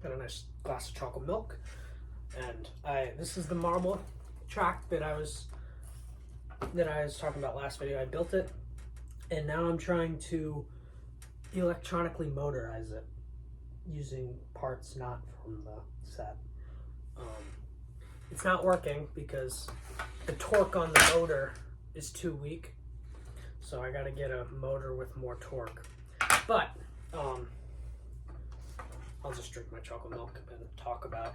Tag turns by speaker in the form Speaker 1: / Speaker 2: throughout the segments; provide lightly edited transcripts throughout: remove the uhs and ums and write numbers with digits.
Speaker 1: Got a nice glass of chocolate milk, and this is the marble track that I was talking about last video. I built it, and now I'm trying to electronically motorize it using parts not from the set. It's not working because the torque on the motor is too weak, so I gotta get a motor with more torque. But I'll just drink my chocolate milk and talk about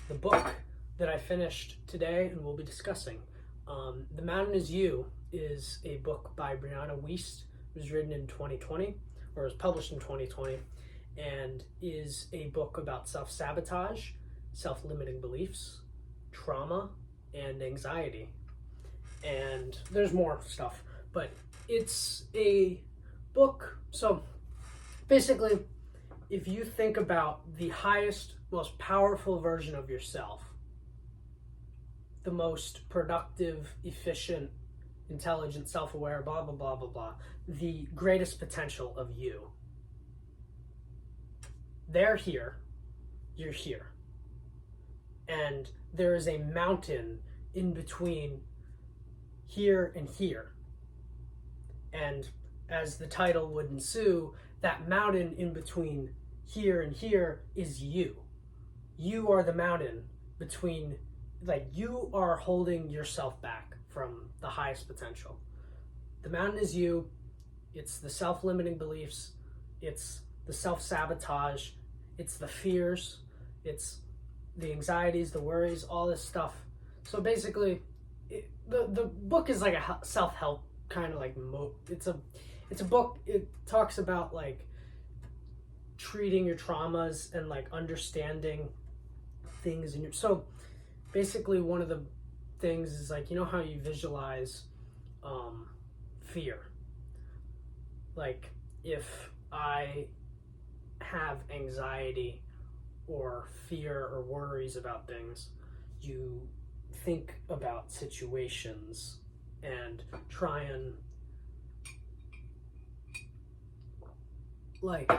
Speaker 1: the book that I finished today and we'll be discussing. The Mountain Is You is a book by Brianna Wiests. It was written in 2020, or was published in 2020, and is a book about self-sabotage, self-limiting beliefs, trauma, and anxiety. And there's more stuff, but it's a book. So basically, if you think about the highest, most powerful version of yourself, the most productive, efficient, intelligent, self-aware, blah, blah, blah, blah, blah, the greatest potential of you, they're here, you're here. And there is a mountain in between here and here. And as the title would ensue, that mountain in between here and here is you. You are the mountain between, like, you are holding yourself back from the highest potential. The mountain is you. It's the self-limiting beliefs. It's the self-sabotage. It's the fears. It's the anxieties, the worries, all this stuff. So basically, the book is like a self-help kind of like it's a book. It talks about like treating your traumas and like understanding things in your, so basically one of the things is like, you know how you visualize fear? Like if I have anxiety or fear or worries about things, you think about situations and try and like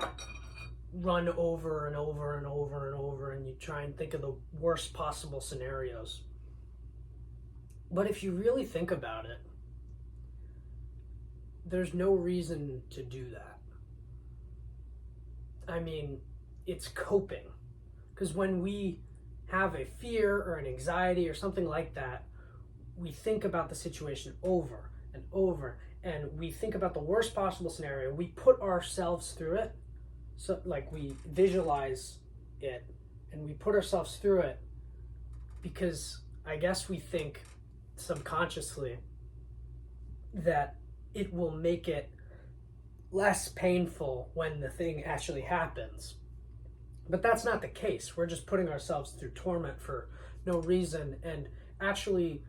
Speaker 1: run over and over and over and over, and you try and think of the worst possible scenarios. But if you really think about it, there's no reason to do that. I mean, it's coping. Because when we have a fear or an anxiety or something like that, we think about the situation over and over, and we think about the worst possible scenario. We put ourselves through it. So like we visualize it and we put ourselves through it because I guess we think subconsciously that it will make it less painful when the thing actually happens. But that's not the case. We're just putting ourselves through torment for no reason, and actually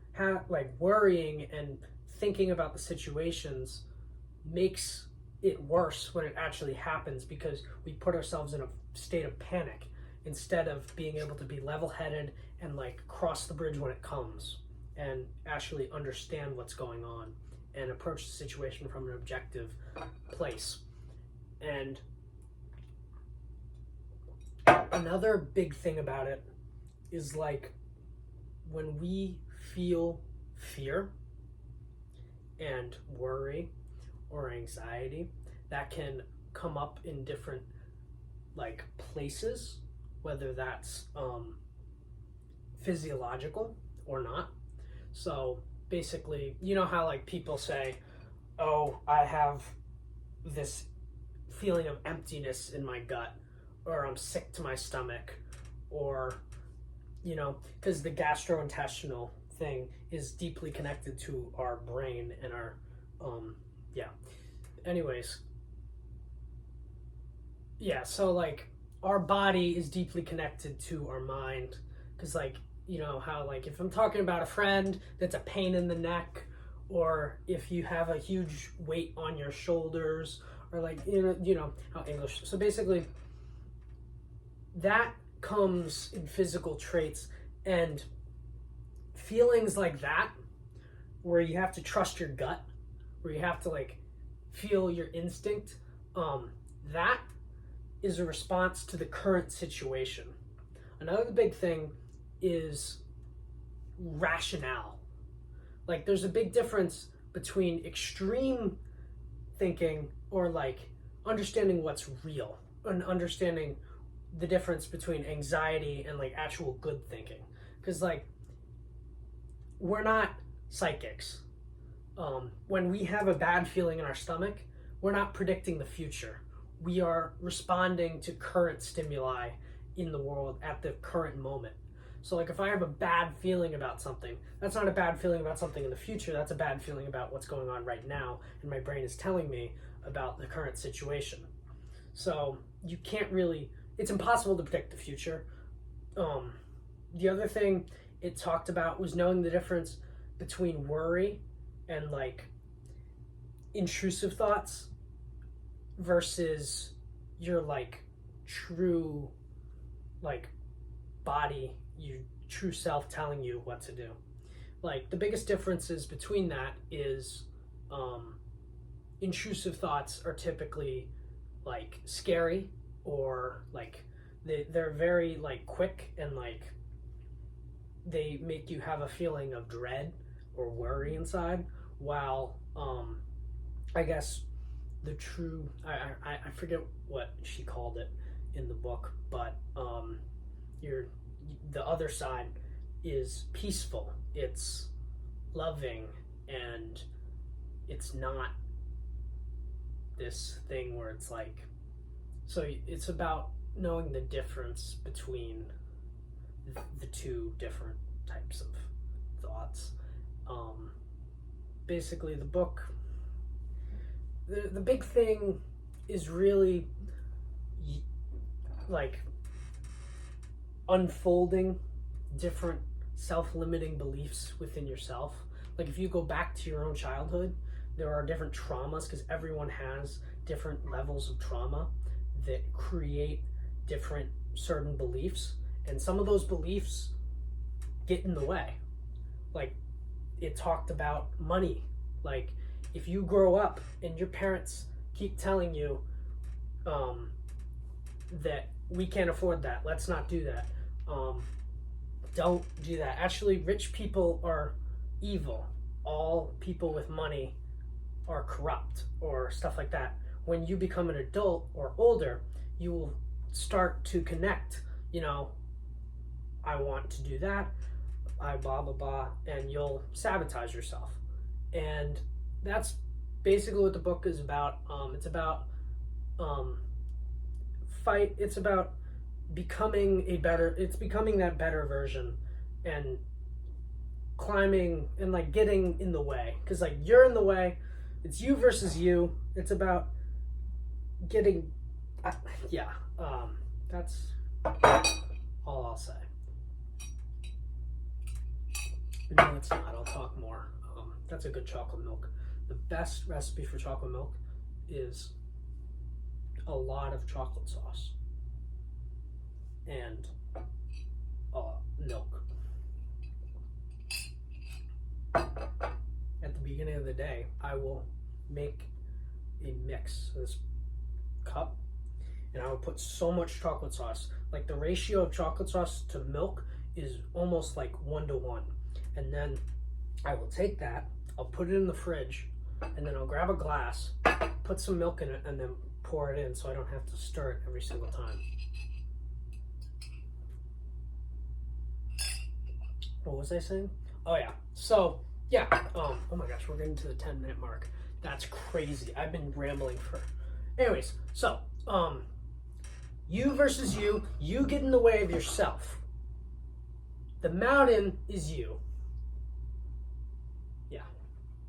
Speaker 1: like worrying and thinking about the situations makes it worse when it actually happens, because we put ourselves in a state of panic instead of being able to be level-headed and like cross the bridge when it comes and actually understand what's going on and approach the situation from an objective place. And another big thing about it is like when we feel fear and worry or anxiety, that can come up in different like places, whether that's physiological or not. So basically, you know how like people say, oh, I have this feeling of emptiness in my gut, or I'm sick to my stomach, or, you know, because the gastrointestinal thing is deeply connected to our brain and our, anyways. Yeah, so like our body is deeply connected to our mind, because like, you know how like if I'm talking about a friend that's a pain in the neck, or if you have a huge weight on your shoulders, or like, you know how English, so basically that comes in physical traits, and feelings like that, where you have to trust your gut, where you have to like feel your instinct, that is a response to the current situation. Another big thing is rationale. Like there's a big difference between extreme thinking or like understanding what's real and understanding the difference between anxiety and like actual good thinking. Because like we're not psychics. When we have a bad feeling in our stomach, we're not predicting the future. We are responding to current stimuli in the world at the current moment. So like if I have a bad feeling about something, that's not a bad feeling about something in the future, that's a bad feeling about what's going on right now, and my brain is telling me about the current situation. So you can't really, it's impossible to predict the future. The other thing it talked about was knowing the difference between worry and like intrusive thoughts versus your like true like body, your true self telling you what to do. Like the biggest differences between that is intrusive thoughts are typically like scary or like they're very like quick and like they make you have a feeling of dread or worry inside, while I guess the true I forget what she called it in the book, but the other side is peaceful, it's loving, and it's not this thing where it's like, so it's about knowing the difference between the two different types of thoughts. Basically the book, the big thing is really like unfolding different self-limiting beliefs within yourself. Like if you go back to your own childhood, there are different traumas because everyone has different levels of trauma that create different certain beliefs, and some of those beliefs get in the way. Like it talked about money. Like if you grow up and your parents keep telling you that we can't afford that, let's not do that, don't do that. Actually, rich people are evil. All people with money are corrupt or stuff like that. When you become an adult or older, you will start to connect, I want to do that, I blah blah blah, and you'll sabotage yourself. And that's basically what the book is about. It's about it's about becoming that better version and climbing and like getting in the way, because like you're in the way. It's you versus you. It's about getting that's all I'll say. No, it's not. I'll talk more. That's a good chocolate milk. The best recipe for chocolate milk is a lot of chocolate sauce and milk. At the beginning of the day, I will make a mix, this cup, and I will put so much chocolate sauce. Like the ratio of chocolate sauce to milk is almost like 1-to-1. And then I will take that, I'll put it in the fridge, and then I'll grab a glass, put some milk in it, and then pour it in so I don't have to stir it every single time. What was I saying? Oh yeah. So yeah. Oh my gosh, we're getting to the 10-minute mark. That's crazy. I've been rambling for. Anyways, so you versus you. You get in the way of yourself. The mountain is you.